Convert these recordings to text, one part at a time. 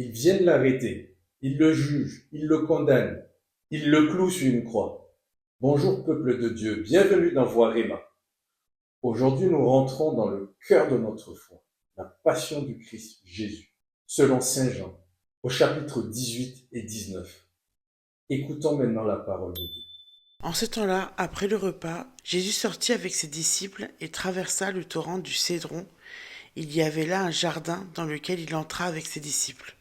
Ils viennent l'arrêter, ils le jugent, ils le condamnent, ils le clouent sur une croix. Bonjour peuple de Dieu, bienvenue dans Voix Réma. Aujourd'hui, nous rentrons dans le cœur de notre foi, la passion du Christ Jésus, selon Saint Jean, au chapitre 18 et 19. Écoutons maintenant la parole de Dieu. En ce temps-là, après le repas, Jésus sortit avec ses disciples et traversa le torrent du Cédron. Il y avait là un jardin dans lequel il entra avec ses disciples.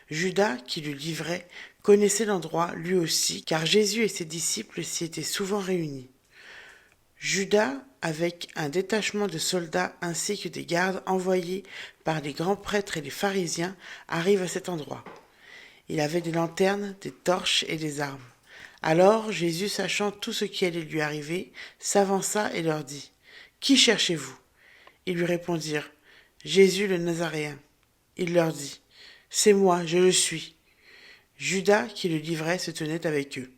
Judas, qui le livrait, connaissait l'endroit lui aussi, car Jésus et ses disciples s'y étaient souvent réunis. Judas, avec un détachement de soldats ainsi que des gardes envoyés par les grands prêtres et les pharisiens, arrive à cet endroit. Il avait des lanternes, des torches et des armes. Alors Jésus, sachant tout ce qui allait lui arriver, s'avança et leur dit : « Qui cherchez-vous ? » Ils lui répondirent : « Jésus le Nazaréen. » Il leur dit : « C'est moi, je le suis. » Judas, qui le livrait, se tenait avec eux.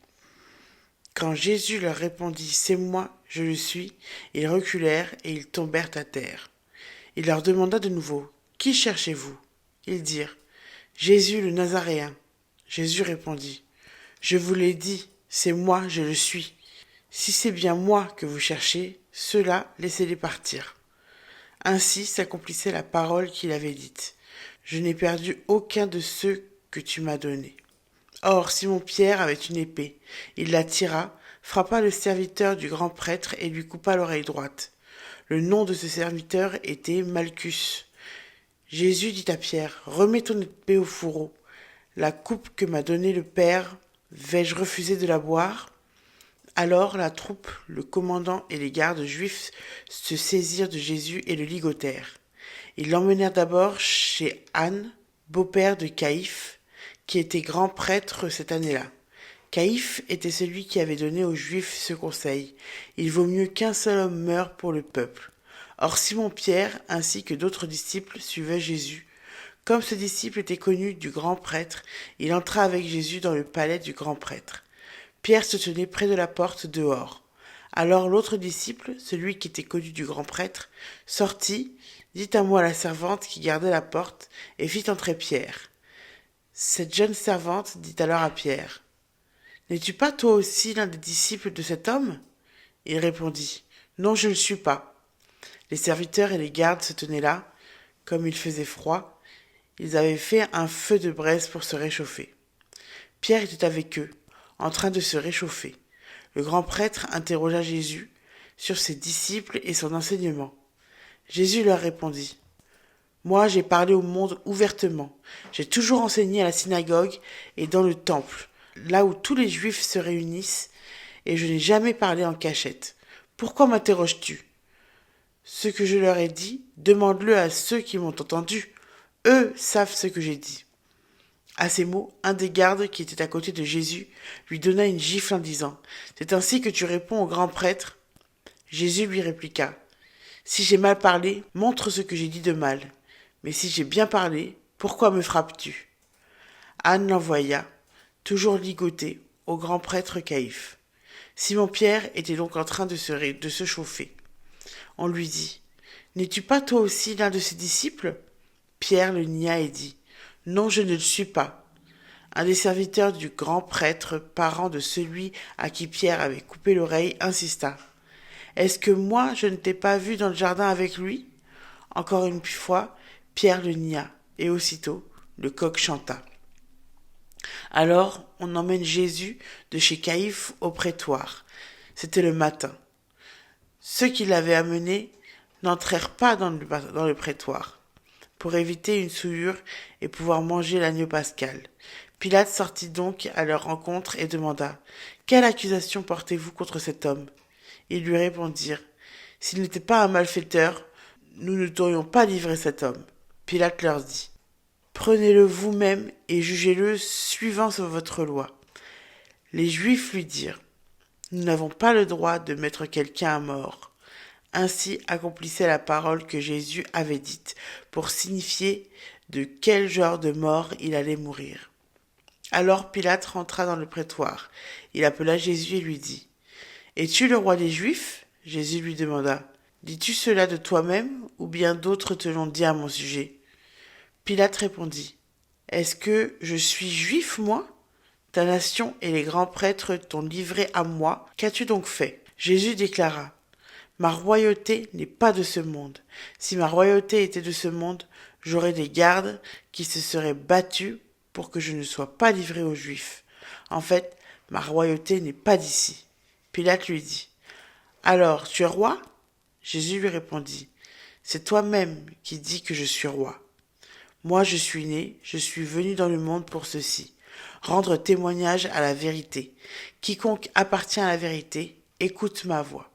Quand Jésus leur répondit : « C'est moi, je le suis », ils reculèrent et ils tombèrent à terre. Il leur demanda de nouveau : « Qui cherchez-vous ? » Ils dirent : « Jésus le Nazaréen. » Jésus répondit : « Je vous l'ai dit, c'est moi, je le suis. Si c'est bien moi que vous cherchez, ceux-là, laissez-les partir. » Ainsi s'accomplissait la parole qu'il avait dite : « Je n'ai perdu aucun de ceux que tu m'as donnés. » Or Simon-Pierre avait une épée. Il la tira, frappa le serviteur du grand prêtre et lui coupa l'oreille droite. Le nom de ce serviteur était Malchus. Jésus dit à Pierre : « Remets ton épée au fourreau. La coupe que m'a donnée le Père, vais-je refuser de la boire ? » Alors la troupe, le commandant et les gardes juifs se saisirent de Jésus et le ligotèrent. Ils l'emmenèrent d'abord chez Anne, beau-père de Caïphe, qui était grand prêtre cette année-là. Caïphe était celui qui avait donné aux Juifs ce conseil : il vaut mieux qu'un seul homme meure pour le peuple. Or Simon-Pierre, ainsi que d'autres disciples, suivaient Jésus. Comme ce disciple était connu du grand prêtre, il entra avec Jésus dans le palais du grand prêtre. Pierre se tenait près de la porte dehors. Alors l'autre disciple, celui qui était connu du grand prêtre, sortit, dit un mot à la servante qui gardait la porte, et fit entrer Pierre. Cette jeune servante dit alors à Pierre : « N'es-tu pas toi aussi l'un des disciples de cet homme ? » Il répondit : « Non, je ne le suis pas. » Les serviteurs et les gardes se tenaient là. Comme il faisait froid, ils avaient fait un feu de braise pour se réchauffer. Pierre était avec eux, en train de se réchauffer. Le grand prêtre interrogea Jésus sur ses disciples et son enseignement. Jésus leur répondit : « Moi, j'ai parlé au monde ouvertement. J'ai toujours enseigné à la synagogue et dans le temple, là où tous les Juifs se réunissent, et je n'ai jamais parlé en cachette. Pourquoi m'interroges-tu ? Ce que je leur ai dit, demande-le à ceux qui m'ont entendu. Eux savent ce que j'ai dit. » À ces mots, un des gardes qui était à côté de Jésus lui donna une gifle en disant : « C'est ainsi que tu réponds au grand prêtre ? » Jésus lui répliqua : « Si j'ai mal parlé, montre ce que j'ai dit de mal. Mais si j'ai bien parlé, pourquoi me frappes-tu ? » Anne l'envoya, toujours ligotée, au grand prêtre Caïphe. Simon-Pierre était donc en train de se chauffer. On lui dit : « N'es-tu pas toi aussi l'un de ses disciples ? » Pierre le nia et dit : « Non, je ne le suis pas. » Un des serviteurs du grand prêtre, parent de celui à qui Pierre avait coupé l'oreille, insista : « Est-ce que moi, je ne t'ai pas vu dans le jardin avec lui ? » Encore une fois, Pierre le nia, et aussitôt, le coq chanta. Alors, on emmène Jésus de chez Caïphe au prétoire. C'était le matin. Ceux qui l'avaient amené n'entrèrent pas dans le prétoire, pour éviter une souillure et pouvoir manger l'agneau pascal. Pilate sortit donc à leur rencontre et demanda : « Quelle accusation portez-vous contre cet homme ? » Ils lui répondirent : « S'il n'était pas un malfaiteur, nous ne t'aurions pas livré cet homme. » Pilate leur dit : « Prenez-le vous-même et jugez-le suivant votre loi. » Les Juifs lui dirent : « Nous n'avons pas le droit de mettre quelqu'un à mort. » Ainsi accomplissait la parole que Jésus avait dite pour signifier de quel genre de mort il allait mourir. Alors Pilate rentra dans le prétoire. Il appela Jésus et lui dit : « Es-tu le roi des Juifs ? » Jésus lui demanda : « Dis-tu cela de toi-même ou bien d'autres te l'ont dit à mon sujet ? » Pilate répondit : Est-ce que je suis juif, moi? Ta nation et les grands prêtres t'ont livré à moi. Qu'as-tu donc fait? Jésus déclara, ma royauté n'est pas de ce monde. Si ma royauté était de ce monde, j'aurais des gardes qui se seraient battus pour que je ne sois pas livré aux Juifs. En fait, ma royauté n'est pas d'ici. Pilate lui dit, alors, tu es roi? Jésus lui répondit, c'est toi-même qui dis que je suis roi. Moi je suis né, je suis venu dans le monde pour ceci, rendre témoignage à la vérité. Quiconque appartient à la vérité, écoute ma voix.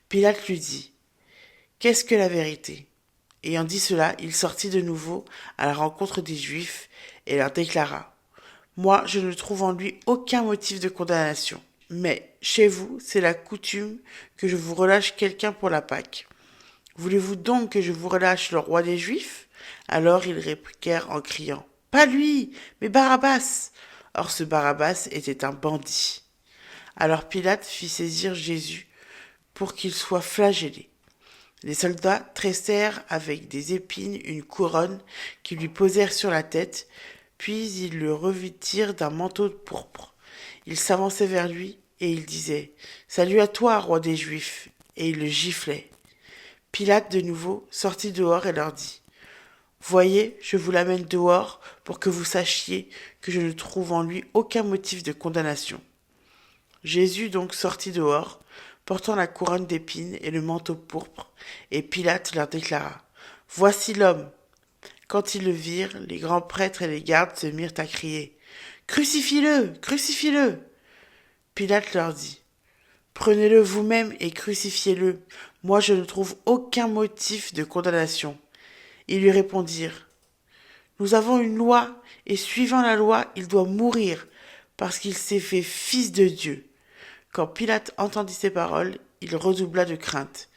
Pilate lui dit, qu'est-ce que la vérité? Ayant dit cela, il sortit de nouveau à la rencontre des Juifs et leur déclara, moi je ne trouve en lui aucun motif de condamnation. Mais chez vous, c'est la coutume que je vous relâche quelqu'un pour la Pâque. Voulez-vous donc que je vous relâche le roi des Juifs? Alors ils répliquèrent en criant, pas lui, mais Barabbas. Or ce Barabbas était un bandit. Alors Pilate fit saisir Jésus pour qu'il soit flagellé. Les soldats tressèrent avec des épines une couronne qu'ils lui posèrent sur la tête, puis ils le revêtirent d'un manteau de pourpre. Ils s'avançaient vers lui et ils disaient, salut à toi, roi des Juifs, et ils le giflaient. Pilate de nouveau sortit dehors et leur dit, voyez, je vous l'amène dehors pour que vous sachiez que je ne trouve en lui aucun motif de condamnation. Jésus donc sortit dehors, portant la couronne d'épines et le manteau pourpre, et Pilate leur déclara, voici l'homme. Quand ils le virent, les grands prêtres et les gardes se mirent à crier, crucifiez-le, crucifiez-le. Pilate leur dit, prenez-le vous-même et crucifiez-le. Moi je ne trouve aucun motif de condamnation. Ils lui répondirent, nous avons une loi, et suivant la loi, il doit mourir, parce qu'il s'est fait fils de Dieu. Quand Pilate entendit ces paroles, il redoubla de crainte.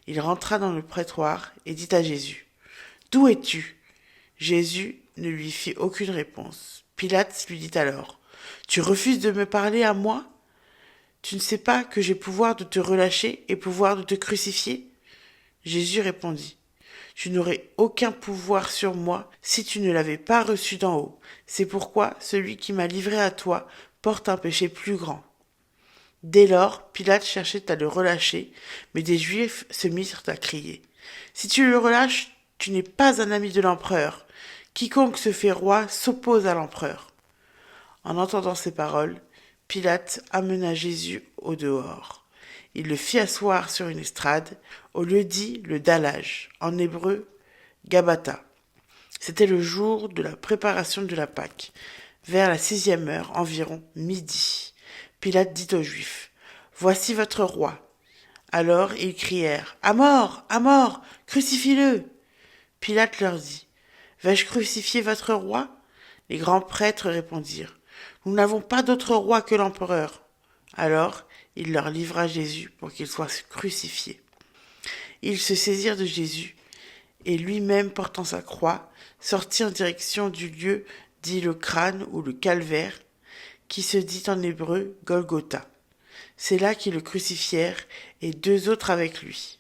Il rentra dans le prétoire et dit à Jésus, d'où es-tu? Jésus ne lui fit aucune réponse. Pilate lui dit alors, tu refuses de me parler à moi? Tu ne sais pas que j'ai pouvoir de te relâcher et pouvoir de te crucifier? Jésus répondit, tu n'aurais aucun pouvoir sur moi si tu ne l'avais pas reçu d'en haut. C'est pourquoi celui qui m'a livré à toi porte un péché plus grand. Dès lors, Pilate cherchait à le relâcher, mais des Juifs se mirent à crier, si tu le relâches, tu n'es pas un ami de l'empereur. Quiconque se fait roi s'oppose à l'empereur. En entendant ces paroles, Pilate amena Jésus au dehors. Il le fit asseoir sur une estrade, au lieu dit le dallage, en hébreu Gabata. C'était le jour de la préparation de la Pâque, vers la 6e heure, environ midi. Pilate dit aux Juifs, voici votre roi. Alors ils crièrent, à mort, crucifie-le. Pilate leur dit, vais-je crucifier votre roi? Les grands prêtres répondirent, nous n'avons pas d'autre roi que l'empereur. Alors il leur livra Jésus pour qu'il soit crucifié. Ils se saisirent de Jésus, et lui-même portant sa croix, sortit en direction du lieu dit le crâne ou le calvaire, qui se dit en hébreu Golgotha. C'est là qu'ils le crucifièrent, et 2 autres avec lui,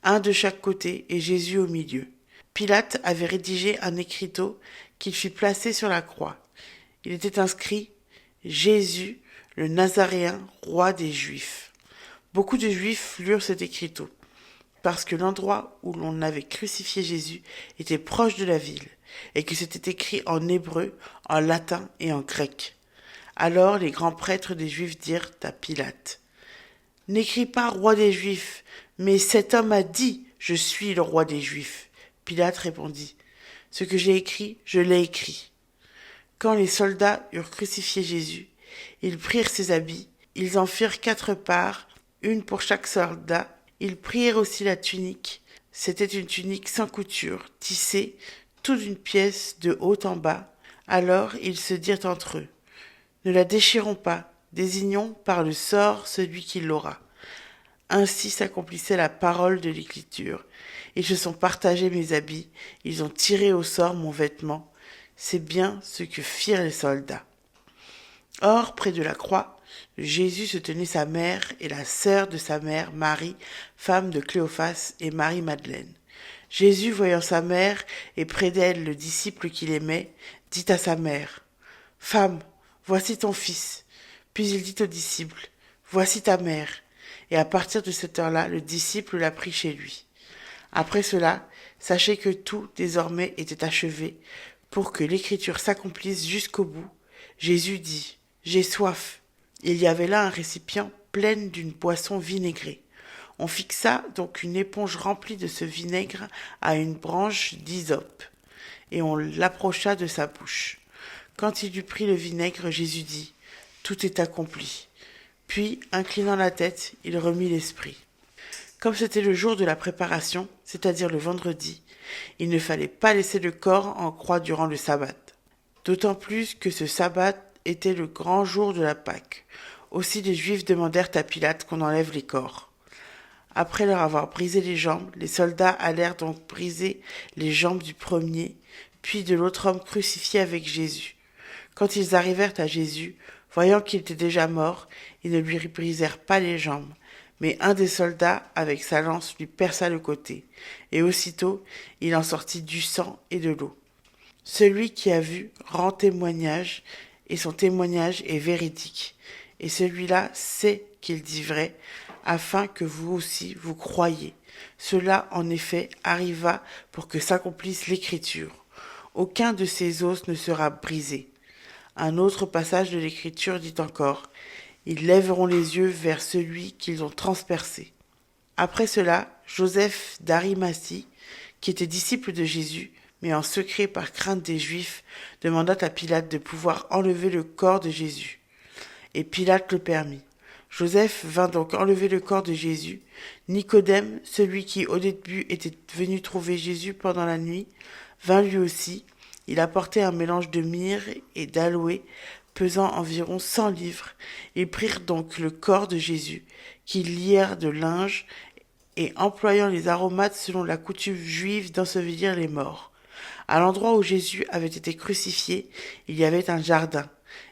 un de chaque côté et Jésus au milieu. Pilate avait rédigé un écriteau qu'il fit placer sur la croix. Il était inscrit « Jésus, le Nazaréen, roi des Juifs ». Beaucoup de Juifs lurent cet écriteau, parce que l'endroit où l'on avait crucifié Jésus était proche de la ville, et que c'était écrit en hébreu, en latin et en grec. Alors les grands prêtres des Juifs dirent à Pilate, « N'écris pas roi des Juifs, mais cet homme a dit, je suis le roi des Juifs. » Pilate répondit, « Ce que j'ai écrit, je l'ai écrit. » Quand les soldats eurent crucifié Jésus, ils prirent ses habits, ils en firent 4 parts, une pour chaque soldat. Ils prirent aussi la tunique. C'était une tunique sans couture, tissée, toute d'une pièce de haut en bas. Alors ils se dirent entre eux, ne la déchirons pas, désignons par le sort celui qui l'aura. Ainsi s'accomplissait la parole de l'Écriture. Ils se sont partagés mes habits, ils ont tiré au sort mon vêtement. C'est bien ce que firent les soldats. Or, près de la croix, Jésus se tenait sa mère et la sœur de sa mère, Marie, femme de Cléophas, et Marie-Madeleine. Jésus, voyant sa mère et près d'elle le disciple qu'il aimait, dit à sa mère, « Femme, voici ton fils. » Puis il dit aux disciples, « Voici ta mère. » Et à partir de cette heure-là, le disciple l'a pris chez lui. Après cela, sachez que tout désormais était achevé, pour que l'écriture s'accomplisse jusqu'au bout. Jésus dit, « J'ai soif. » Il y avait là un récipient plein d'une boisson vinaigrée. On fixa donc une éponge remplie de ce vinaigre à une branche d'hysope, et on l'approcha de sa bouche. Quand il eut pris le vinaigre, Jésus dit, « Tout est accompli. » Puis, inclinant la tête, il remit l'esprit. Comme c'était le jour de la préparation, c'est-à-dire le vendredi, il ne fallait pas laisser le corps en croix durant le sabbat. D'autant plus que ce sabbat était le grand jour de la Pâque. Aussi les Juifs demandèrent à Pilate qu'on enlève les corps. Après leur avoir brisé les jambes, les soldats allèrent donc briser les jambes du premier, puis de l'autre homme crucifié avec Jésus. Quand ils arrivèrent à Jésus, voyant qu'il était déjà mort, ils ne lui brisèrent pas les jambes, mais un des soldats, avec sa lance, lui perça le côté, et aussitôt il en sortit du sang et de l'eau. Celui qui a vu rend témoignage, et son témoignage est véridique, et celui-là sait qu'il dit vrai, afin que vous aussi vous croyiez. Cela, en effet, arriva pour que s'accomplisse l'Écriture. Aucun de ses os ne sera brisé. Un autre passage de l'Écriture dit encore, « Ils lèveront les yeux vers celui qu'ils ont transpercé. » Après cela, Joseph d'Arimathie, qui était disciple de Jésus, mais en secret par crainte des Juifs, demanda à Pilate de pouvoir enlever le corps de Jésus. Et Pilate le permit. Joseph vint donc enlever le corps de Jésus. Nicodème, celui qui au début était venu trouver Jésus pendant la nuit, vint lui aussi. Il apportait un mélange de myrrhe et d'aloès pesant environ 100 livres. Ils prirent donc le corps de Jésus, qu'ils lièrent de linge, et employant les aromates selon la coutume juive d'ensevelir les morts. À l'endroit où Jésus avait été crucifié, il y avait un jardin,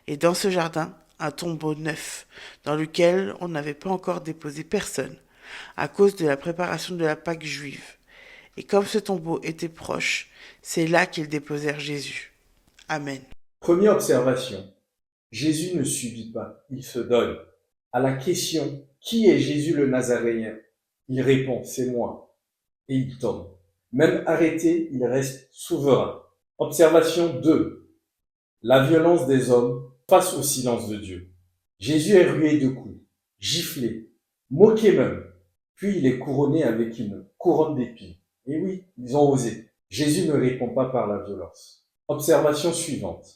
et dans ce jardin, un tombeau neuf, dans lequel on n'avait pas encore déposé personne, à cause de la préparation de la Pâque juive. Et comme ce tombeau était proche, c'est là qu'ils déposèrent Jésus. Amen. Première observation. Jésus ne subit pas, il se donne. À la question « Qui est Jésus le Nazaréen ?» il répond « C'est moi ». Et il tombe. Même arrêté, il reste souverain. Observation 2. La violence des hommes face au silence de Dieu. Jésus est rué de coups, giflé, moqué même. Puis il est couronné avec une couronne d'épines. Et oui, ils ont osé. Jésus ne répond pas par la violence. Observation suivante.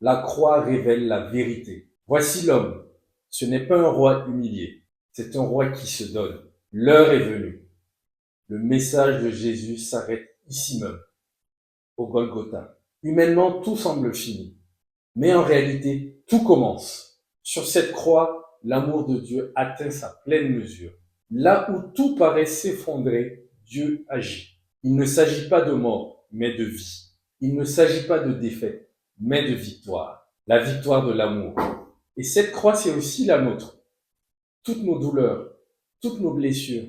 La croix révèle la vérité. Voici l'homme. Ce n'est pas un roi humilié. C'est un roi qui se donne. L'heure est venue. Le message de Jésus s'arrête ici même, au Golgotha. Humainement, tout semble fini. Mais en réalité, tout commence. Sur cette croix, l'amour de Dieu atteint sa pleine mesure. Là où tout paraît s'effondrer, Dieu agit. Il ne s'agit pas de mort, mais de vie. Il ne s'agit pas de défaite, mais de victoire. La victoire de l'amour. Et cette croix, c'est aussi la nôtre. Toutes nos douleurs, toutes nos blessures,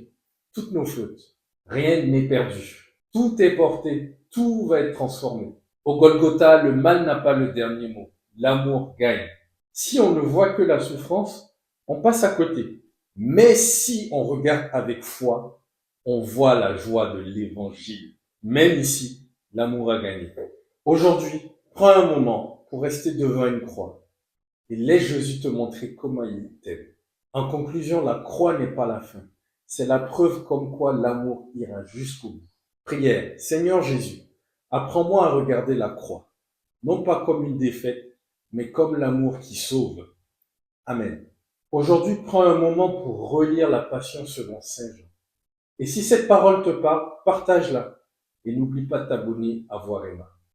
toutes nos fautes. Rien n'est perdu. Tout est porté, tout va être transformé. Au Golgotha, le mal n'a pas le dernier mot. L'amour gagne. Si on ne voit que la souffrance, on passe à côté. Mais si on regarde avec foi, on voit la joie de l'évangile. Même ici, l'amour a gagné. Aujourd'hui, prends un moment pour rester devant une croix et laisse Jésus te montrer comment il t'aime. En conclusion, la croix n'est pas la fin. C'est la preuve comme quoi l'amour ira jusqu'au bout. Prière. Seigneur Jésus, apprends-moi à regarder la croix, non pas comme une défaite, mais comme l'amour qui sauve. Amen. Aujourd'hui, prends un moment pour relire la Passion selon Saint Jean. Et si cette parole te parle, partage-la. Et n'oublie pas de t'abonner à Voir Emma.